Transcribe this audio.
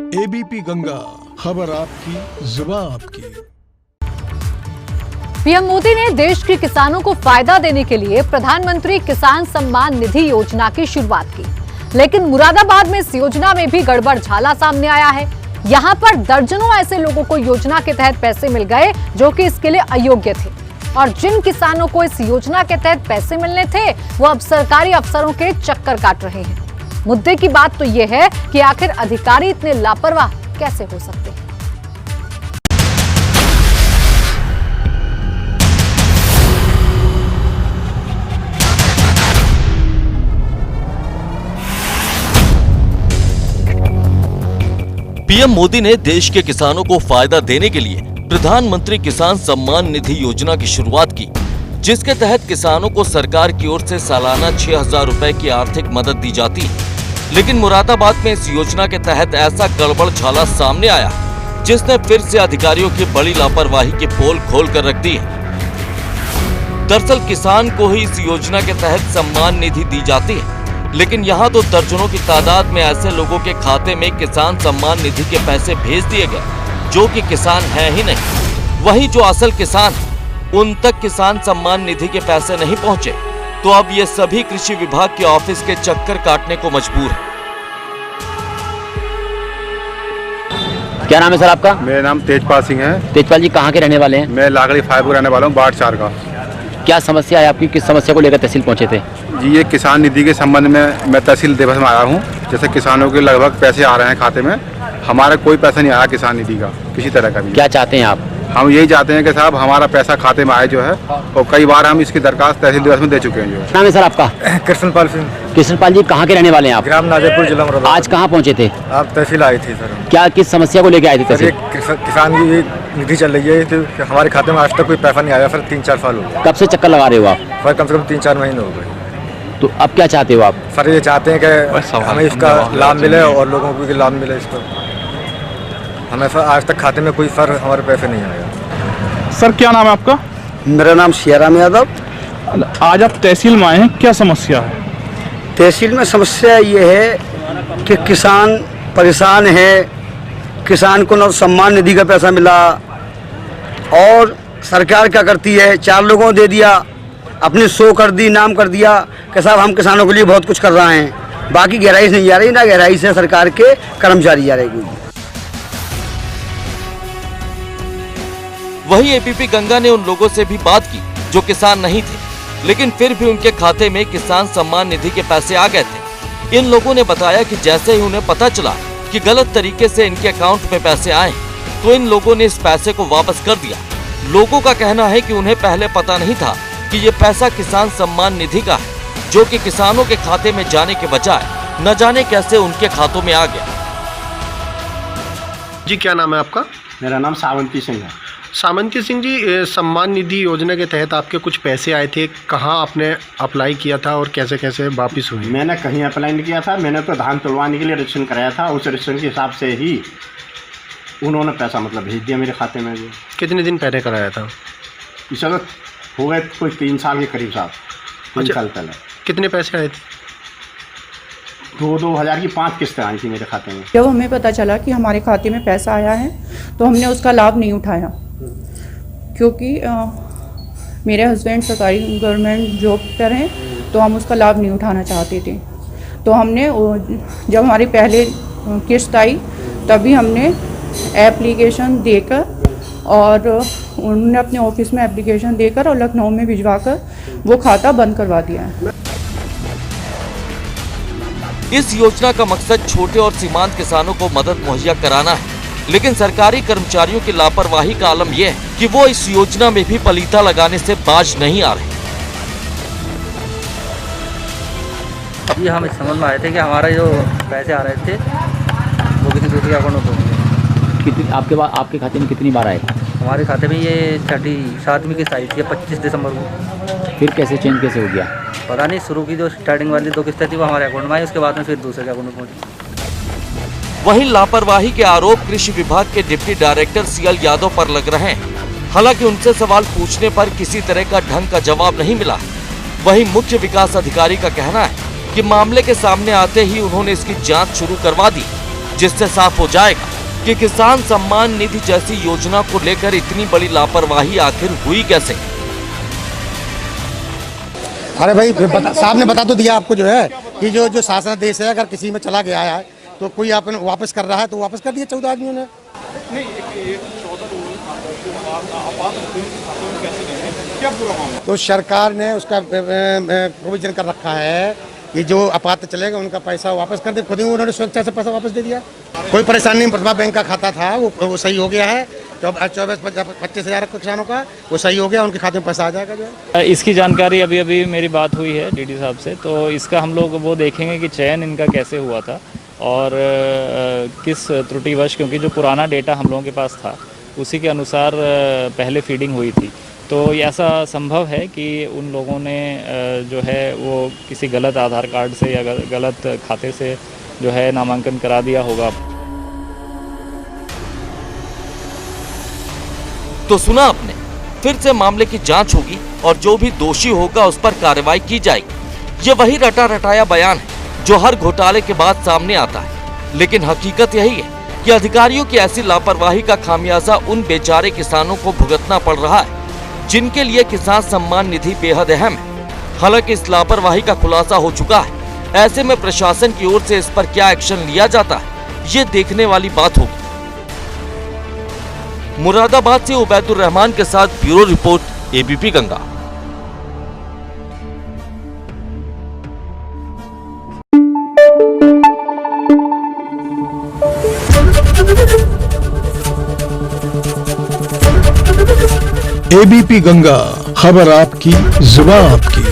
ABP Ganga, खबर आपकी, जुबान आपकी। पीएम मोदी ने देश के किसानों को फायदा देने के लिए प्रधानमंत्री किसान सम्मान निधि योजना की शुरुआत की, लेकिन मुरादाबाद में इस योजना में भी गड़बड़ झाला सामने आया है। यहाँ पर दर्जनों ऐसे लोगों को योजना के तहत पैसे मिल गए जो कि इसके लिए अयोग्य थे, और जिन किसानों को इस योजना के तहत पैसे मिलने थे वो अब सरकारी अफसरों के चक्कर काट रहे हैं। मुद्दे की बात तो ये है कि आखिर अधिकारी इतने लापरवाह कैसे हो सकते हैं। पीएम मोदी ने देश के किसानों को फायदा देने के लिए प्रधानमंत्री किसान सम्मान निधि योजना की शुरुआत की, जिसके तहत किसानों को सरकार की ओर से सालाना 6,000 रुपए की आर्थिक मदद दी जाती है। लेकिन मुरादाबाद में इस योजना के तहत ऐसा गड़बड़ झाला सामने आया जिसने फिर से अधिकारियों की बड़ी लापरवाही की पोल खोल कर रख दी है। दरअसल किसान को ही इस योजना के तहत सम्मान निधि दी जाती है, लेकिन यहाँ तो दर्जनों की तादाद में ऐसे लोगों के खाते में किसान सम्मान निधि के पैसे भेज दिए गए जो कि किसान हैं ही नहीं। वहीं जो असल किसान उन तक किसान सम्मान निधि के पैसे नहीं पहुंचे, तो अब ये सभी कृषि विभाग के ऑफिस के चक्कर काटने को मजबूर है। क्या नाम है सर आपका? मेरा नाम तेजपाल सिंह है। तेजपाल जी कहाँ के रहने वाले हैं? मैं लाखड़ी 5 को रहने वाला हूँ, वार्ड 4 का। क्या समस्या है आपकी? किस समस्या को लेकर तहसील पहुँचे थे? जी, ये किसान निधि के संबंध में मैं तहसील देवस में आया हूँ। जैसे किसानों के लगभग पैसे आ रहे हैं खाते में, हमारा कोई पैसा नहीं आया किसान निधि का, किसी तरह का भी। क्या चाहते हैं आप? हम यही चाहते हैं कि साहब हमारा पैसा खाते में आए जो है, और कई बार हम इसकी दरखास्त तहसील दिवस में दे चुके हैं। जो नाम है सर आपका? कृष्णपाल सिंह। कृष्णपाल जी कहाँ के रहने वाले हैं आप? ग्राम नाजरपुर, जिला मुरादाबाद। आज कहाँ पहुँचे थे आप? तहसील आए थे सर। क्या किस समस्या को लेकर आए थे तहसील? किसान की निधि चल रही है, तो हमारे खाते में आज तक कोई पैसा नहीं आया सर। 3-4 साल हो गए। कब से चक्कर लगा रहे हो आप? सर कम से कम 3-4 महीने हो गए। तो अब क्या चाहते हो आप? सर ये चाहते हैं कि हमें इसका लाभ मिले और लोगों को भी लाभ मिले इसका। हमें सर आज तक खाते में कोई सर हमारे पैसे नहीं आया। सर क्या नाम है आपका? मेरा नाम सियाराम यादव। आज आप तहसील में आए हैं, क्या समस्या है? तहसील में समस्या ये है कि किसान परेशान है। किसान को न सम्मान निधि का पैसा मिला, और सरकार क्या करती है, 4 लोगों को दे दिया, अपनी शो कर दी, नाम कर दिया कि साहब हम किसानों के लिए बहुत कुछ कर रहे हैं। बाकी गहराई से नहीं जा रही, ना गहराई से सरकार के कर्मचारी जा रहे। वहीं एबीपी गंगा ने उन लोगों से भी बात की जो किसान नहीं थे, लेकिन फिर भी उनके खाते में किसान सम्मान निधि के पैसे आ गए थे। इन लोगों ने बताया कि जैसे ही उन्हें पता चला कि गलत तरीके से इनके अकाउंट में पैसे आए, तो इन लोगों ने इस पैसे को वापस कर दिया। लोगों का कहना है कि उन्हें पहले पता नहीं था कि ये पैसा किसान सम्मान निधि का है, जो कि किसानों के खाते में जाने के बजाय न जाने कैसे उनके खातों में आ गया। जी क्या नाम है आपका? मेरा नाम सावंती सिंह है। सामंती सिंह जी, सम्मान निधि योजना के तहत आपके कुछ पैसे आए थे, कहाँ आपने अप्लाई किया था और कैसे कैसे वापस हुई? मैंने कहीं अप्लाई नहीं किया था। मैंने तो धान तुलवाने के लिए रजिस्ट्रेशन कराया था, उस रजिस्ट्रेशन के हिसाब से ही उन्होंने पैसा भेज दिया मेरे खाते में। भी कितने दिन पहले कराया था? इस वक्त हो गए कोई 3 साल के करीब साहब। 3 साल पहले। कितने पैसे आए थे? 2-2 हज़ार की 5 किस्तें आई थी मेरे खाते में। जब हमें पता चला कि हमारे खाते में पैसा आया है तो हमने उसका लाभ नहीं उठाया, क्योंकि मेरे हस्बैंड सरकारी गवर्नमेंट जॉब पर हैं, तो हम उसका लाभ नहीं उठाना चाहते थे। तो हमने जब हमारी पहले किस्त आई तभी हमने एप्लीकेशन देकर, और उन्होंने अपने ऑफिस में एप्लीकेशन देकर और लखनऊ में भिजवाकर वो खाता बंद करवा दिया है। इस योजना का मकसद छोटे और सीमांत किसानों को मदद मुहैया कराना है, लेकिन सरकारी कर्मचारियों की लापरवाही का आलम यह है कि वो इस योजना में भी पलीता लगाने से बाज नहीं आ रहे। अभी हम इस समझ में आए थे कि हमारा जो पैसे आ रहे थे वो किसी दूसरे अकाउंट में पहुँच गए। कितनी आपके खाते में कितनी बार आए? हमारे खाते में ये 7वीं किस्त आई थी 25 दिसंबर को। फिर कैसे चेंज कैसे हो गया? पता नहीं, शुरू की जो स्टार्टिंग वाली 2 किस्तें थी वो हमारे अकाउंट में आई, उसके बाद में फिर दूसरे के अकाउंट में पहुँची। वहीं लापरवाही के आरोप कृषि विभाग के डिप्टी डायरेक्टर CL यादव पर लग रहे हैं। हालांकि उनसे सवाल पूछने पर किसी तरह का ढंग का जवाब नहीं मिला। वहीं मुख्य विकास अधिकारी का कहना है कि मामले के सामने आते ही उन्होंने इसकी जांच शुरू करवा दी। जिससे साफ हो जाएगा कि किसान सम्मान निधि जैसी योजना को लेकर इतनी बड़ी लापरवाही आखिर हुई कैसे। अरे भाई साहब ने बता तो दिया आपको जो है कि जो शासनादेश है अगर किसी में चला गया है तो कोई आपने वापस कर रहा है तो वापस कर दिया 14 आदमियों ने। तो सरकार ने उसका प्रोविजन कर रखा है कि जो आपात चलेगा उनका पैसा वापस कर दे। खुद ही उन्होंने स्वेच्छा से पैसा वापस दे दिया। कोई परेशानी नहीं। प्रतिभा बैंक का खाता था वो सही हो गया है। 24-25 हज़ार किसानों का वो सही हो गया, उनके खाते में पैसा आ जाएगा। जो है इसकी जानकारी अभी मेरी बात हुई है डीडी साहब से, तो इसका हम लोग वो देखेंगे कि चयन इनका कैसे हुआ था और किस त्रुटिवश, क्योंकि जो पुराना डेटा हम लोगों के पास था उसी के अनुसार पहले फीडिंग हुई थी। तो ऐसा संभव है कि उन लोगों ने जो है वो किसी गलत आधार कार्ड से या गलत खाते से जो है नामांकन करा दिया होगा। तो सुना आपने, फिर से मामले की जांच होगी और जो भी दोषी होगा उस पर कार्रवाई की जाएगी। ये वही रटा रटाया बयान है जो हर घोटाले के बाद सामने आता है, लेकिन हकीकत यही है कि अधिकारियों की ऐसी लापरवाही का खामियाजा उन बेचारे किसानों को भुगतना पड़ रहा है जिनके लिए किसान सम्मान निधि बेहद अहम है। हालांकि इस लापरवाही का खुलासा हो चुका है, ऐसे में प्रशासन की ओर से इस पर क्या एक्शन लिया जाता है ये देखने वाली बात होगी। मुरादाबाद से उबैदुर रहमान के साथ bureau report, ABP Ganga. ABP Ganga, खबर आपकी, जुबान आपकी।